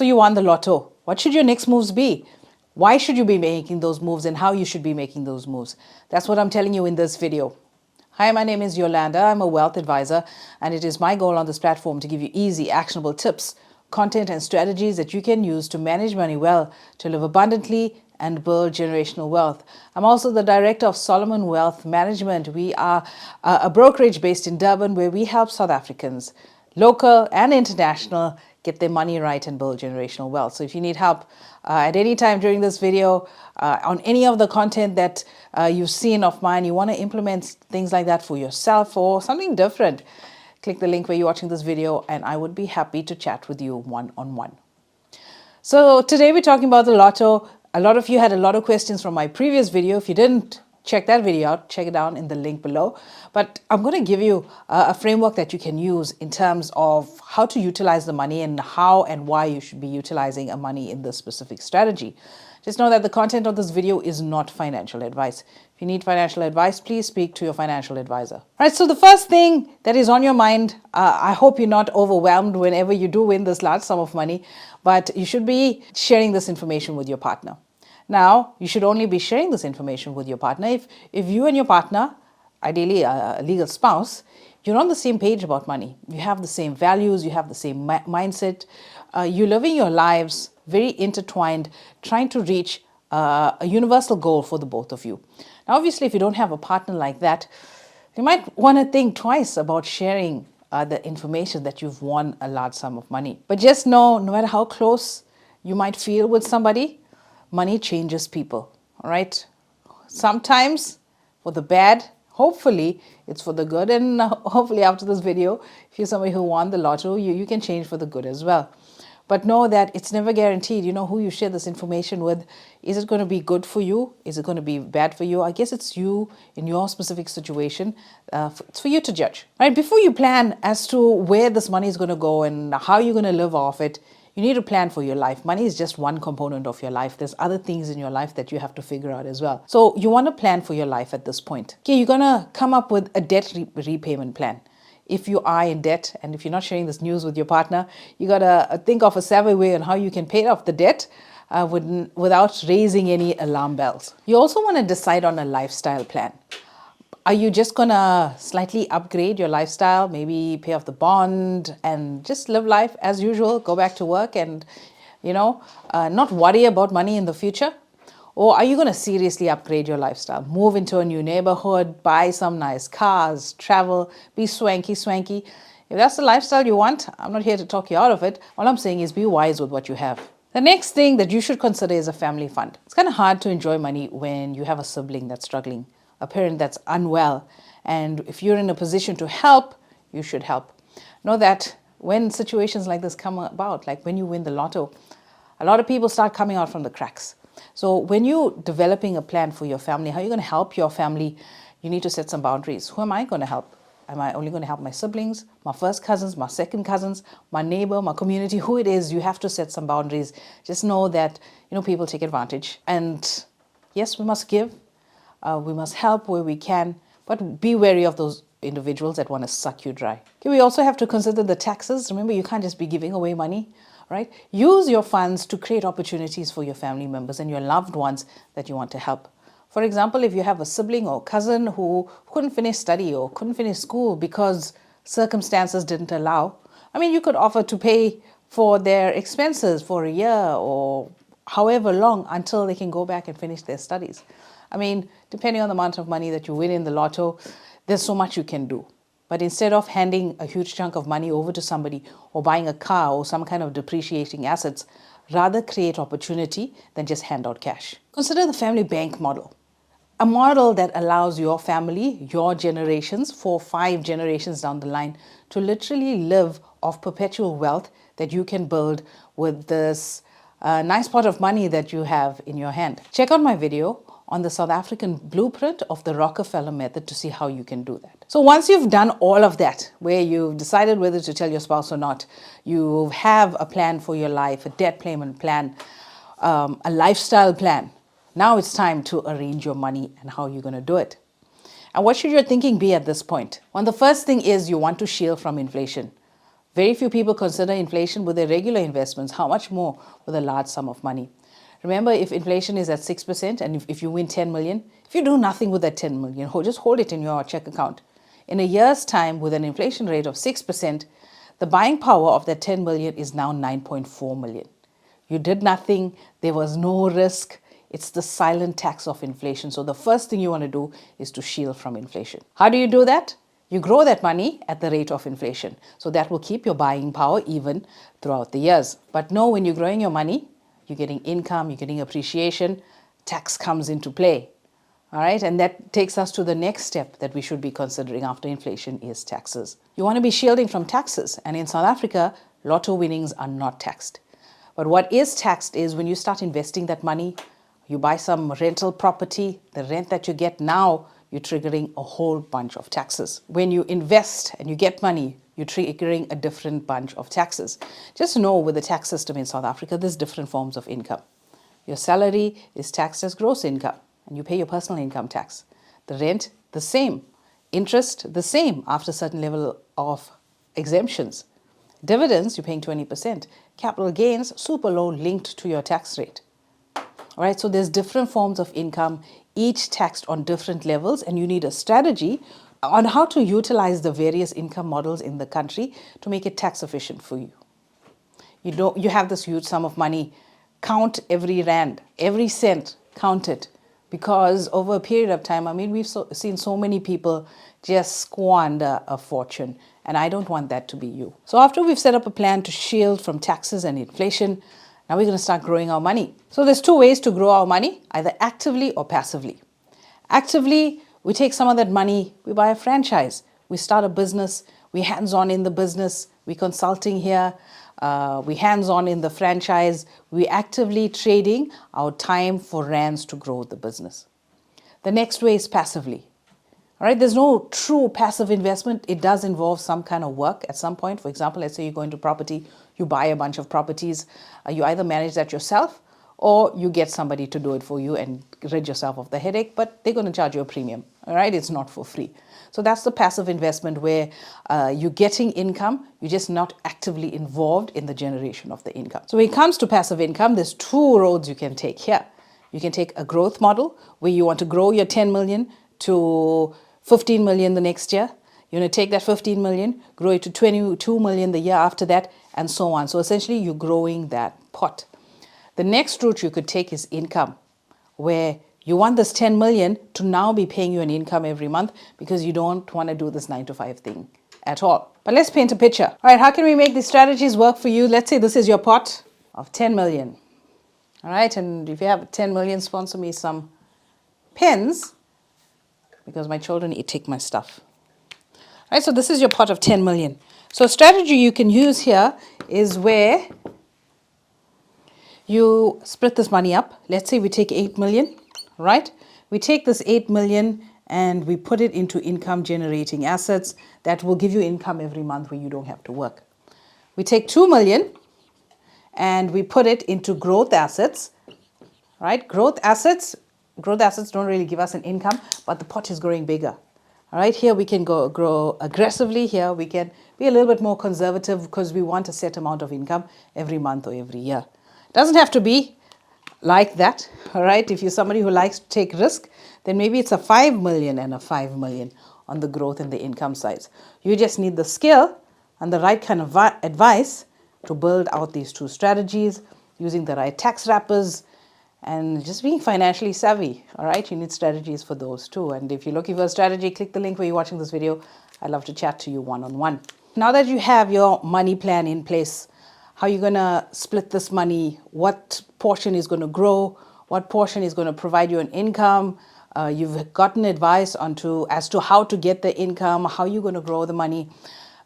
So you won the lotto. What should your next moves be? Why should you be making those moves and how you should be making those moves? That's what I'm telling you in this video. Hi, my name is Yolanda. I'm a wealth advisor, and it is my goal on this platform to give you easy, actionable tips, content, and strategies that you can use to manage money well, to live abundantly, and build generational wealth. I'm also the director of Solomon Wealth Management. We are a brokerage based in Durban where we help South Africans, local and international, get their money right and build generational wealth. So if you need help at any time during this video on any of the content that you've seen of mine, you want to implement things like that for yourself or something different, click the link where you're watching this video and I would be happy to chat with you one-on-one. So today we're talking about the lotto. A lot of you had a lot of questions from my previous video. If you didn't check that video out, check it out in the link below. But I'm going to give you a framework that you can use in terms of how to utilize the money and how and why you should be utilizing a money in this specific strategy. Just know that the content of this video is not financial advice. If you need financial advice, please speak to your financial advisor. All right, so the first thing that is on your mind, I hope you're not overwhelmed whenever you do win this large sum of money, but you should be sharing this information with your partner. Now, you should only be sharing this information with your partner if you and your partner, ideally a legal spouse, you're on the same page about money. You have the same values, you have the same mindset, you're living your lives very intertwined, trying to reach a universal goal for the both of you. Now, obviously, if you don't have a partner like that, you might want to think twice about sharing the information that you've won a large sum of money. But just know, no matter how close you might feel with somebody, money changes people, all right? Sometimes for the bad, hopefully it's for the good. And hopefully after this video, if you're somebody who won the lotto, you can change for the good as well. But know that it's never guaranteed. You know who you share this information with. Is it going to be good for you? Is it going to be bad for you? I guess it's you in your specific situation. It's for you to judge. Right? Before you plan as to where this money is going to go and how you're going to live off it, you need to plan for your life. Money is just one component of your life. There's other things in your life that you have to figure out as well. So you want to plan for your life at this point. Okay, you're going to come up with a debt repayment plan. If you are in debt and if you're not sharing this news with your partner, you got to think of a savvy way on how you can pay off the debt without raising any alarm bells. You also want to decide on a lifestyle plan. Are you just going to slightly upgrade your lifestyle, maybe pay off the bond and just live life as usual, go back to work and, not worry about money in the future? Or are you going to seriously upgrade your lifestyle? Move into a new neighborhood, buy some nice cars, travel, be swanky. If that's the lifestyle you want, I'm not here to talk you out of it. All I'm saying is be wise with what you have. The next thing that you should consider is a family fund. It's kind of hard to enjoy money when you have a sibling that's struggling, a parent that's unwell. And if you're in a position to help, you should help. Know that when situations like this come about, like when you win the lotto, a lot of people start coming out from the cracks. So when you're developing a plan for your family, how are you going to help your family, you need to set some boundaries. Who am I going to help? Am I only going to help my siblings, my first cousins, my second cousins, my neighbor, my community, who it is? You have to set some boundaries. Just know that, people take advantage. And yes, we must give. We must help where we can, but be wary of those individuals that want to suck you dry. Okay, we also have to consider the taxes. Remember, you can't just be giving away money. Right? Use your funds to create opportunities for your family members and your loved ones that you want to help. For example, if you have a sibling or cousin who couldn't finish study or couldn't finish school because circumstances didn't allow, you could offer to pay for their expenses for a year or however long until they can go back and finish their studies. Depending on the amount of money that you win in the lotto, there's so much you can do. But instead of handing a huge chunk of money over to somebody or buying a car or some kind of depreciating assets, rather create opportunity than just hand out cash. Consider the family bank model, a model that allows your family, your generations, 4-5 generations down the line, to literally live off perpetual wealth that you can build with this nice pot of money that you have in your hand. Check out my video on the South African blueprint of the Rockefeller method to see how you can do that. So once you've done all of that, where you've decided whether to tell your spouse or not, you have a plan for your life, a debt payment plan, a lifestyle plan. Now it's time to arrange your money and how you're going to do it. And what should your thinking be at this point? Well, the first thing is you want to shield from inflation. Very few people consider inflation with their regular investments. How much more with a large sum of money? Remember, if inflation is at 6% and if you win 10 million, if you do nothing with that 10 million, just hold it in your check account. In a year's time, with an inflation rate of 6%, the buying power of that 10 million is now 9.4 million. You did nothing, there was no risk. It's the silent tax of inflation. So the first thing you want to do is to shield from inflation. How do you do that? You grow that money at the rate of inflation. So that will keep your buying power even throughout the years. But no, when you're growing your money, you're getting income, you're getting appreciation, tax comes into play. All right, and that takes us to the next step that we should be considering after inflation is taxes. You want to be shielding from taxes, and in South Africa, lotto winnings are not taxed. But what is taxed is when you start investing that money, you buy some rental property, the rent that you get now, you're triggering a whole bunch of taxes. When you invest and you get money, you're triggering a different bunch of taxes. Just know with the tax system in South Africa, there's different forms of income. Your salary is taxed as gross income, and you pay your personal income tax. The rent, the same. Interest, the same after a certain level of exemptions. Dividends, you're paying 20%. Capital gains, super low, linked to your tax rate. All right, so there's different forms of income, each taxed on different levels, and you need a strategy on how to utilize the various income models in the country to make it tax efficient for you. You have this huge sum of money, count every rand, every cent, count it. Because over a period of time, we've seen so many people just squander a fortune, and I don't want that to be you. So after we've set up a plan to shield from taxes and inflation, now we're going to start growing our money. So there's two ways to grow our money, either actively or passively. Actively, we take some of that money, we buy a franchise, we start a business, we hands-on in the business, we consulting here, we hands-on in the franchise, we actively trading our time for rands to grow the business. The next way is passively. All right, there's no true passive investment. It does involve some kind of work at some point. For example, let's say you go into property, you buy a bunch of properties. You either manage that yourself or you get somebody to do it for you and rid yourself of the headache, but they're going to charge you a premium. All right, it's not for free. So that's the passive investment where you're getting income, you're just not actively involved in the generation of the income. So when it comes to passive income, there's two roads you can take here. You can take a growth model where you want to grow your 10 million to 15 million the next year. You're going to take that 15 million, grow it to 22 million the year after that, and so on. So essentially, you're growing that pot. The next route you could take is income, where you want this 10 million to now be paying you an income every month because you don't want to do this 9-to-5 thing at all. But let's paint a picture. All right, how can we make these strategies work for you? Let's say this is your pot of 10 million. All right, and if you have 10 million, sponsor me some pens because my children take my stuff. All right, so this is your pot of 10 million. So a strategy you can use here is where you split this money up. Let's say we take 8 million, right? We take this 8 million and we put it into income generating assets that will give you income every month where you don't have to work. We take 2 million and we put it into growth assets, right? Growth assets don't really give us an income, but the pot is growing bigger. All right, here we can grow aggressively. Here we can be a little bit more conservative because we want a set amount of income every month or every year. It doesn't have to be like that, all right? If you're somebody who likes to take risk, then maybe it's a 5 million and a 5 million on the growth and the income sides. You just need the skill and the right kind of advice to build out these two strategies using the right tax wrappers and just being financially savvy, all right? You need strategies for those too. And if you're looking for a strategy, click the link where you're watching this video. I'd love to chat to you one-on-one. Now that you have your money plan in place, how you're going to split this money, what portion is going to grow, what portion is going to provide you an income, you've gotten advice as to how to get the income, how you're going to grow the money.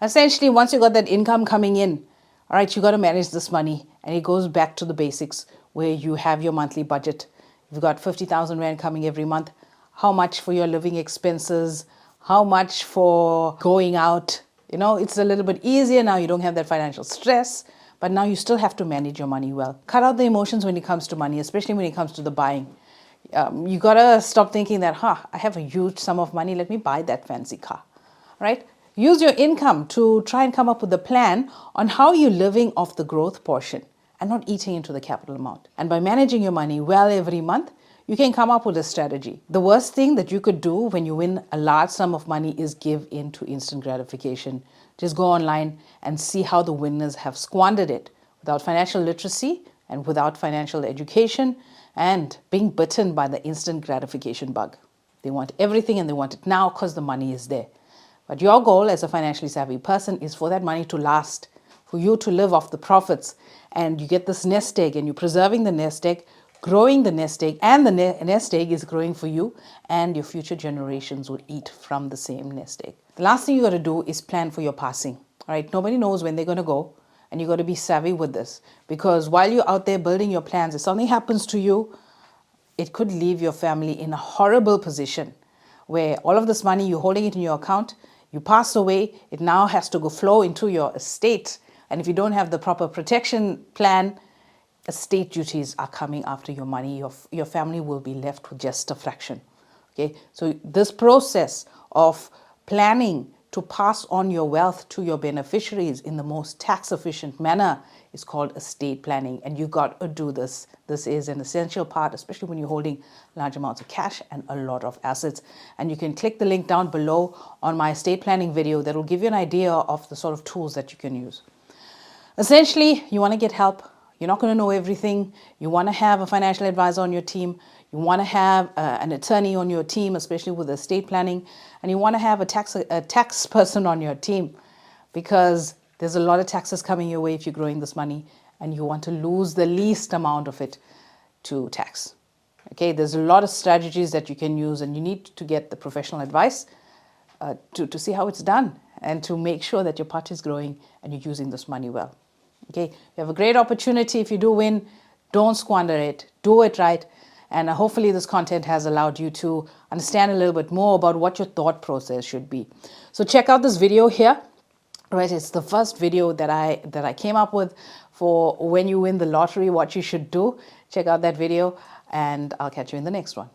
Essentially, once you got that income coming in, all right, you got to manage this money. And it goes back to the basics where you have your monthly budget. You've got 50,000 Rand coming every month. How much for your living expenses? How much for going out? You know, it's a little bit easier now. You don't have that financial stress. But now you still have to manage your money well. Cut out the emotions when it comes to money, especially when it comes to the buying. You got to stop thinking that, I have a huge sum of money. Let me buy that fancy car, right? Use your income to try and come up with a plan on how you're living off the growth portion and not eating into the capital amount. And by managing your money well every month, you can come up with a strategy. The worst thing that you could do when you win a large sum of money is give in to instant gratification. Just go online and see how the winners have squandered it without financial literacy and without financial education and being bitten by the instant gratification bug. They want everything and they want it now because the money is there. But your goal as a financially savvy person is for that money to last, for you to live off the profits, and you get this nest egg and you're preserving the nest egg, growing the nest egg, and the nest egg is growing for you, and your future generations will eat from the same nest egg. The last thing you got to do is plan for your passing. All right, nobody knows when they're going to go, and you got to be savvy with this, because while you're out there building your plans, if something happens to you, it could leave your family in a horrible position where all of this money, you're holding it in your account, you pass away, it now has to go flow into your estate. And if you don't have the proper protection plan, estate duties are coming after your money. Your family will be left with just a fraction. Okay, so this process of planning to pass on your wealth to your beneficiaries in the most tax efficient manner is called estate planning, and you got to do this. This is an essential part, especially when you're holding large amounts of cash and a lot of assets. And you can click the link down below on my estate planning video that will give you an idea of the sort of tools that you can use. Essentially, you want to get help. You're not going to know everything. You want to have a financial advisor on your team. You want to have an attorney on your team, especially with estate planning. And you want to have a tax person on your team, because there's a lot of taxes coming your way if you're growing this money and you want to lose the least amount of it to tax. Okay, there's a lot of strategies that you can use, and you need to get the professional advice to see how it's done and to make sure that your pot is growing and you're using this money well. Okay, you have a great opportunity. If you do win, don't squander it. Do it right. And hopefully this content has allowed you to understand a little bit more about what your thought process should be. So check out this video here. Right, it's the first video that I came up with for when you win the lottery, what you should do. Check out that video, and I'll catch you in the next one.